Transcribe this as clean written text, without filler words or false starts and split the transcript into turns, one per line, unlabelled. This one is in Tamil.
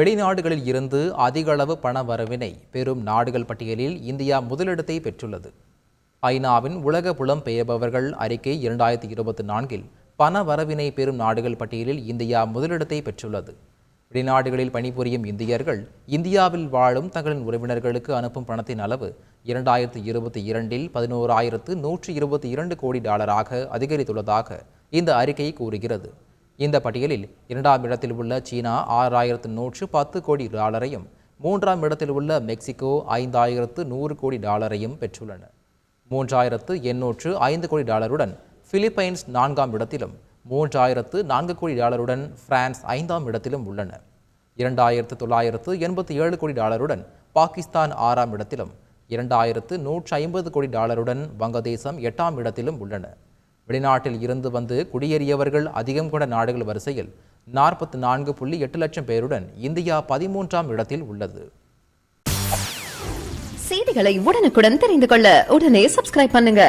வெளிநாடுகளில் இருந்து அதிக அளவு பண வரவினை பெறும் நாடுகள் பட்டியலில் இந்தியா முதலிடத்தை பெற்றுள்ளது. ஐநாவின் உலக புலம்பெயர்பவர்கள் அறிக்கை 2024 பண வரவினை பெறும் நாடுகள் பட்டியலில் இந்தியா முதலிடத்தை பெற்றுள்ளது. வெளிநாடுகளில் பணிபுரியும் இந்தியர்கள் இந்தியாவில் வாழும் தங்களின் உறவினர்களுக்கு அனுப்பும் பணத்தின் அளவு 2022 $11,122 கோடி அதிகரித்துள்ளதாக இந்த அறிக்கை கூறுகிறது. இந்த பட்டியலில் 2ஆம் இடத்தில் உள்ள சீனா $6,110 கோடி, 3ஆம் இடத்தில் உள்ள மெக்சிகோ $5,100 கோடி பெற்றுள்ளன. $3,805 கோடி பிலிப்பைன்ஸ் 4ஆம் இடத்திலும், $3,004 கோடி பிரான்ஸ் 5ஆம் இடத்திலும் உள்ளன. $2,987 கோடி பாகிஸ்தான் 6ஆம் இடத்திலும், $2,150 கோடி வங்கதேசம் 8ஆம் இடத்திலும் உள்ளன. வெளிநாட்டில் இருந்து வந்து குடியேறியவர்கள் அதிகம் கொண்ட நாடுகள் வரிசையில் 44.8 லட்சம் பேருடன் இந்தியா 13ஆம் இடத்தில் உள்ளது.
செய்திகளை உடனுக்குடன் தெரிந்து கொள்ள உடனே சப்ஸ்கிரைப் பண்ணுங்க.